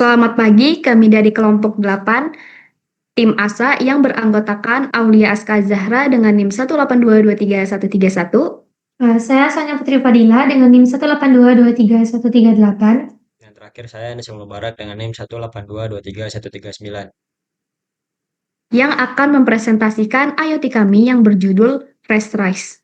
Selamat pagi, kami dari kelompok 8, tim ASA yang beranggotakan Aulia Aska Zahra dengan NIM 182231131. Saya Sonia Putri Fadila dengan NIM 182231138. Yang terakhir saya Nisa Mubarak dengan NIM 182231139. Yang akan mempresentasikan IoT kami yang berjudul Fresh Rice.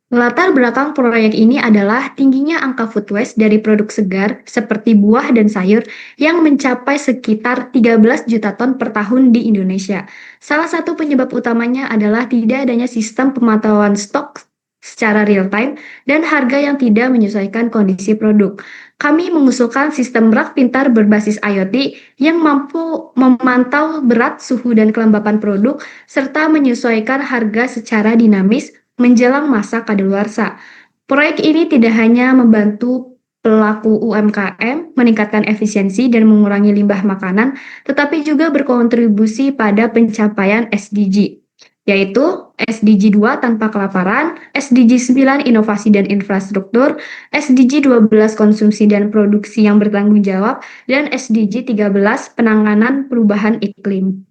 Latar belakang proyek ini adalah tingginya angka food waste dari produk segar seperti buah dan sayur yang mencapai sekitar 13 juta ton per tahun di Indonesia. Salah satu penyebab utamanya adalah tidak adanya sistem pemantauan stok secara real time dan harga yang tidak menyesuaikan kondisi produk. Kami mengusulkan sistem rak pintar berbasis IoT yang mampu memantau berat, suhu, dan kelembapan produk serta menyesuaikan harga secara dinamis menjelang masa kadaluarsa. Proyek ini tidak hanya membantu pelaku UMKM meningkatkan efisiensi dan mengurangi limbah makanan, tetapi juga berkontribusi pada pencapaian SDG, yaitu SDG 2 tanpa kelaparan, SDG 9 inovasi dan infrastruktur, SDG 12 konsumsi dan produksi yang bertanggung jawab, dan SDG 13 penanganan perubahan iklim.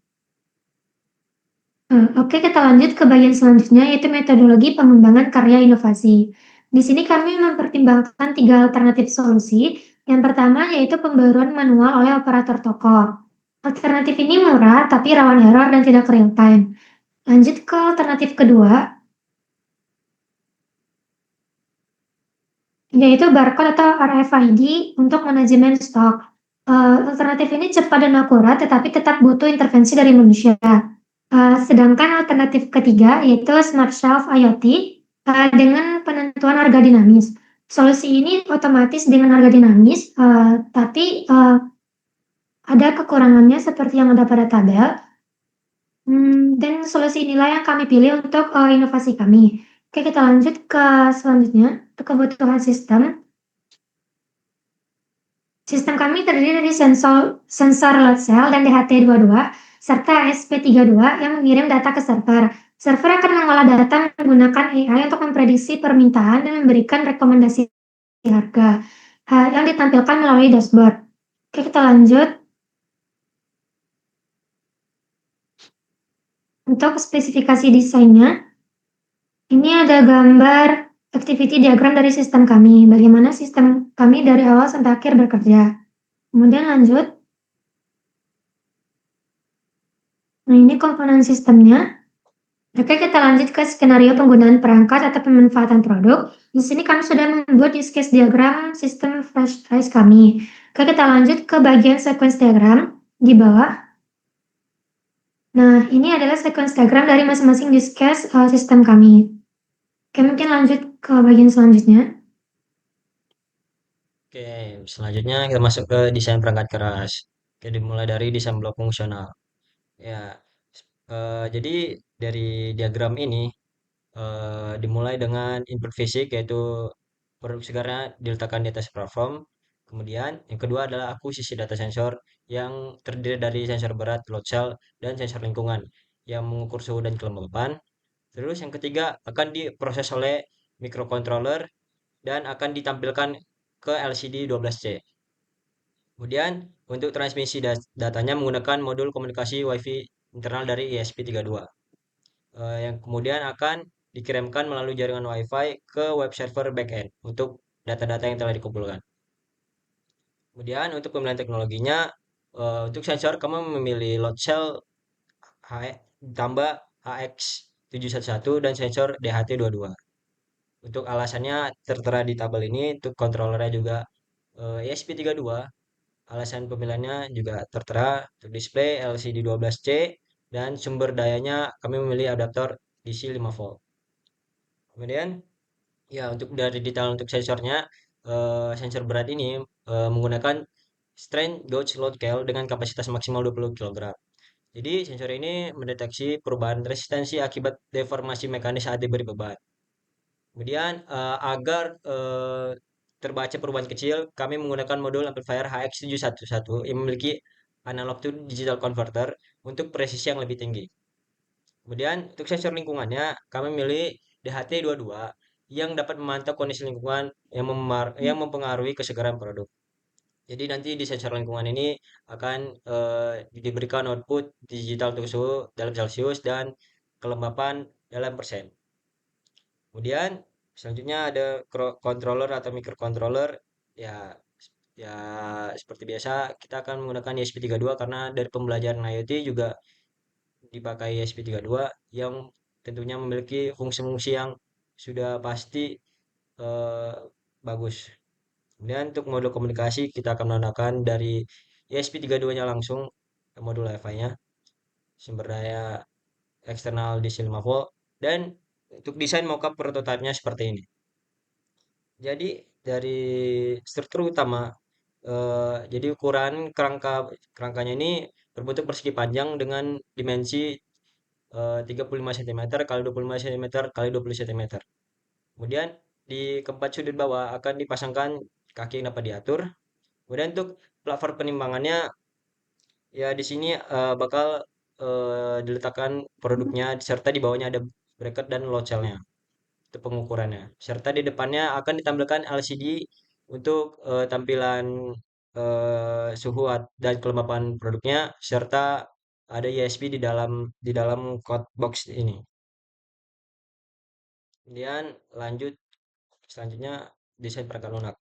Oke, kita lanjut ke bagian selanjutnya, yaitu metodologi pengembangan karya inovasi. Di sini kami mempertimbangkan 3 alternatif solusi. Yang pertama yaitu pembaruan manual oleh operator toko. Alternatif ini murah tapi rawan error dan tidak real time. Lanjut ke alternatif kedua, yaitu barcode atau RFID untuk manajemen stok. Alternatif ini cepat dan akurat, tetapi tetap butuh intervensi dari manusia. Sedangkan alternatif ketiga yaitu Smart Shelf IoT dengan penentuan harga dinamis. Solusi ini otomatis dengan harga dinamis, tapi ada kekurangannya seperti yang ada pada tabel. Dan solusi inilah yang kami pilih untuk inovasi kami. Oke, kita lanjut ke selanjutnya, ke kebutuhan sistem. Sistem kami terdiri dari sensor load cell dan DHT22 serta SP32 yang mengirim data ke server. Server akan mengolah data menggunakan AI untuk memprediksi permintaan dan memberikan rekomendasi harga yang ditampilkan melalui dashboard. Oke, kita lanjut. Untuk spesifikasi desainnya, ini ada gambar activity diagram dari sistem kami, bagaimana sistem kami dari awal sampai akhir bekerja. Kemudian lanjut. Nah, ini komponen sistemnya. Oke, kita lanjut ke skenario penggunaan perangkat atau pemanfaatan produk. Di sini kami sudah membuat use case diagram sistem flash drive kami. Oke, kita lanjut ke bagian sequence diagram di bawah. Nah, ini adalah sequence diagram dari masing-masing use case sistem kami. Oke, mungkin lanjut ke bagian selanjutnya. Oke, selanjutnya kita masuk ke desain perangkat keras. Oke, dimulai dari desain blok fungsional. Ya, jadi dari diagram ini dimulai dengan input fisik yaitu produk segarnya diletakkan di atas platform. Kemudian yang kedua adalah akuisisi data sensor yang terdiri dari sensor berat, load cell, dan sensor lingkungan yang mengukur suhu dan kelembapan. Terus yang ketiga akan diproses oleh microcontroller dan akan ditampilkan ke LCD 12C. Kemudian untuk transmisi datanya menggunakan modul komunikasi WiFi internal dari ESP32. Yang kemudian akan dikirimkan melalui jaringan WiFi ke web server backend untuk data-data yang telah dikumpulkan. Kemudian untuk pemilihan teknologinya, untuk sensor kamu memilih load cell ditambah HX711 dan sensor DHT22. Untuk alasannya tertera di tabel ini, untuk kontrolernya juga ESP32. Alasan pemilihannya juga tertera untuk display LCD 12C dan sumber dayanya kami memilih adaptor DC 5 volt. Kemudian ya untuk dari detail untuk sensornya, sensor berat ini menggunakan strain gauge load scale dengan kapasitas maksimal 20 kg. Jadi sensor ini mendeteksi perubahan resistensi akibat deformasi mekanis saat diberi beban. Kemudian agar terbaca perubahan kecil, kami menggunakan modul amplifier HX711 yang memiliki analog to digital converter untuk presisi yang lebih tinggi. Kemudian untuk sensor lingkungannya, kami memilih DHT22 yang dapat memantau kondisi lingkungan yang mempengaruhi kesegaran produk. Jadi nanti di sensor lingkungan ini akan diberikan output digital untuk suhu dalam Celcius dan kelembapan dalam persen. Kemudian selanjutnya ada controller atau microcontroller. Ya, ya seperti biasa kita akan menggunakan ESP32 karena dari pembelajaran IoT juga dipakai ESP32 yang tentunya memiliki fungsi-fungsi yang sudah pasti eh, bagus. Kemudian untuk modul komunikasi kita akan menggunakan dari ESP32-nya langsung ke modul Wi-Fi-nya, sumber daya eksternal DC 5 volt, dan untuk desain mockup prototipe-nya seperti ini. Jadi dari struktur utama, jadi ukuran kerangkanya ini berbentuk persegi panjang dengan dimensi 35 cm kali 25 cm kali 20 cm. Kemudian di keempat sudut bawah akan dipasangkan kaki yang dapat diatur. Kemudian untuk platform penimbangannya ya di sini bakal diletakkan produknya serta di bawahnya ada bracket dan load cell-nya. Itu pengukurannya. Serta di depannya akan ditampilkan LCD untuk tampilan suhu dan kelembapan produknya serta ada USB di dalam code box ini. Kemudian lanjut selanjutnya desain perangkat lunak.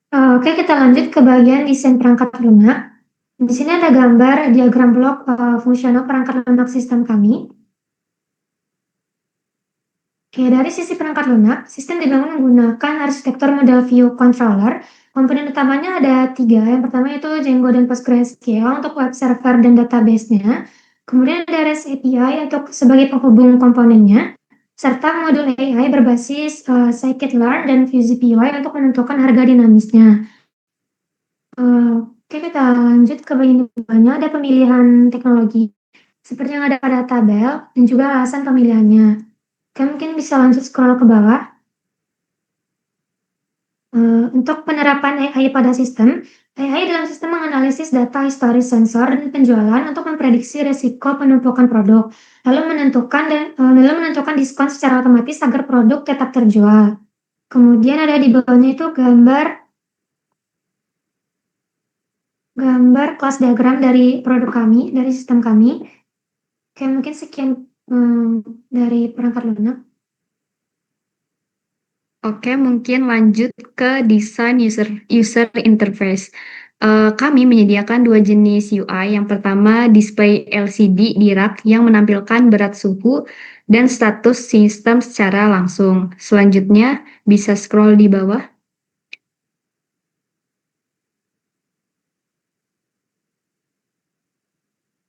Oke, kita lanjut ke bagian desain perangkat lunak. Di sini ada gambar diagram blok fungsional perangkat lunak sistem kami. Oke, dari sisi perangkat lunak, sistem dibangun menggunakan arsitektur model view controller. Komponen utamanya ada 3. Yang pertama itu Django dan PostgreSQL untuk web server dan database-nya. Kemudian ada REST API untuk sebagai penghubung komponennya, serta modul AI berbasis scikit-learn dan FusyPY untuk menentukan harga dinamisnya. Oke, kita lanjut ke bagian bawahnya, ada pemilihan teknologi. Seperti yang ada pada tabel dan juga alasan pemilihannya. Oke, mungkin bisa lanjut scroll ke bawah. Untuk penerapan AI pada sistem, AI dalam sistem menganalisis data historis sensor dan penjualan untuk memprediksi resiko penumpukan produk, lalu menentukan diskon secara otomatis agar produk tetap terjual. Kemudian ada di bawahnya itu gambar kelas diagram dari produk kami, dari sistem kami. Oke, mungkin sekian dari perangkat lunak. Oke, mungkin lanjut ke desain user interface. Kami menyediakan 2 jenis UI. Yang pertama, display LCD di rak yang menampilkan berat suhu dan status sistem secara langsung. Selanjutnya, bisa scroll di bawah.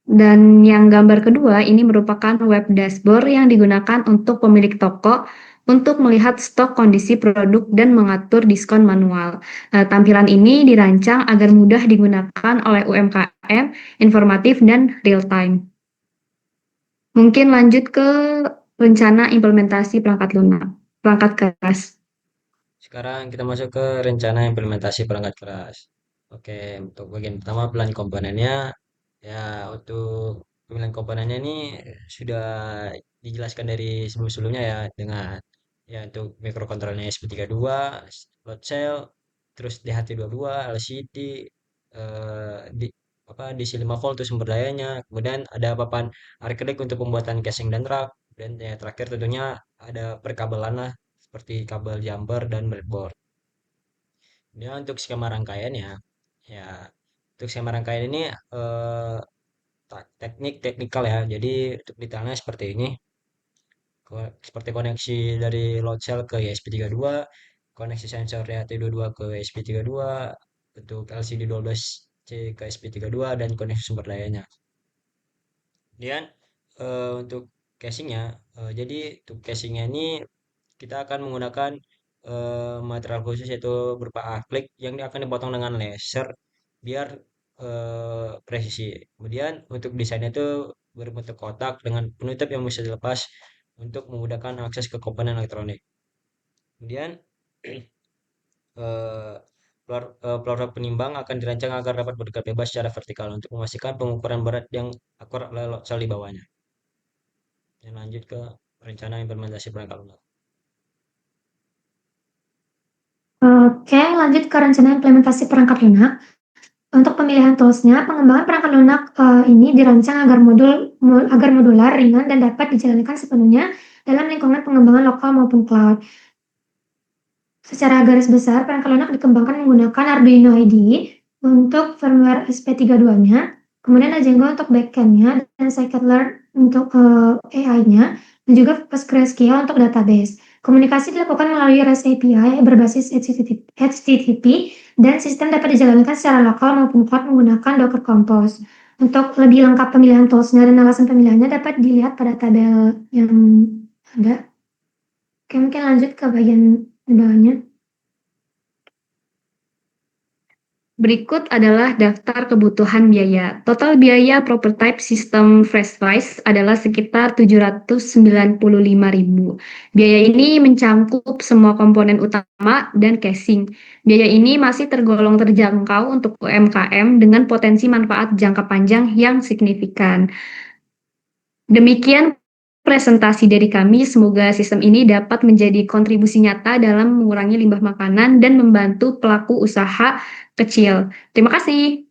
Dan yang gambar kedua ini merupakan web dashboard yang digunakan untuk pemilik toko untuk melihat stok, kondisi produk, dan mengatur diskon manual. Tampilan ini dirancang agar mudah digunakan oleh UMKM, informatif, dan real time. Mungkin lanjut ke rencana implementasi perangkat lunak, perangkat keras. Sekarang kita masuk ke rencana implementasi perangkat keras. Oke, untuk bagian pertama pilihan komponennya, ya untuk pemilihan komponennya ini sudah dijelaskan dari sebelum-sebelumnya ya dengan ya untuk microcontrollernya SP32, load cell, terus DHT22, LCD, di DC 5 volt untuk sumber dayanya, kemudian ada papan arcade untuk pembuatan casing dan rak, dan ya terakhir tentunya ada perkabelan lah seperti kabel jumper dan breadboard. Ya, untuk skema rangkaiannya, ya untuk skema rangkaian ini teknikal ya. Jadi untuk detailnya seperti ini. Seperti koneksi dari load cell ke ESP32, koneksi sensor RT22 ke ESP32, untuk LCD 12C ke ESP32 dan koneksi sumber dayanya. Kemudian untuk casingnya, jadi untuk casingnya ini kita akan menggunakan material khusus yaitu berupa aklik yang akan dipotong dengan laser biar presisi. Kemudian untuk desainnya itu berbentuk kotak dengan penutup yang bisa dilepas untuk memudahkan akses ke komponen elektronik. Kemudian eh, pelorok penimbang akan dirancang agar dapat bergerak bebas secara vertikal untuk memastikan pengukuran berat yang akurat oleh sel di bawahnya. Dan lanjut ke rencana implementasi perangkat lunak. Oke, lanjut ke rencana implementasi perangkat lunak. Untuk pemilihan toolsnya, pengembangan perangkat lunak ini dirancang agar modular, ringan, dan dapat dijalankan sepenuhnya dalam lingkungan pengembangan lokal maupun cloud. Secara garis besar, perangkat lunak dikembangkan menggunakan Arduino IDE untuk firmware SP32-nya, kemudian Django untuk backend-nya, dan scikit-learn untuk AI-nya, dan juga PostgreSQL untuk database. Komunikasi dilakukan melalui REST API berbasis HTTP, dan sistem dapat dijalankan secara lokal maupun cloud menggunakan Docker Compose. Untuk lebih lengkap pemilihan tools-nya dan alasan pemilihannya dapat dilihat pada tabel yang ada. Oke, mungkin lanjut ke bagian di bawahnya. Berikut adalah daftar kebutuhan biaya. Total biaya prototype sistem FreshRise adalah sekitar 795.000. Biaya ini mencangkup semua komponen utama dan casing. Biaya ini masih tergolong terjangkau untuk UMKM dengan potensi manfaat jangka panjang yang signifikan. Demikian presentasi dari kami. Semoga sistem ini dapat menjadi kontribusi nyata dalam mengurangi limbah makanan dan membantu pelaku usaha kecil. Terima kasih.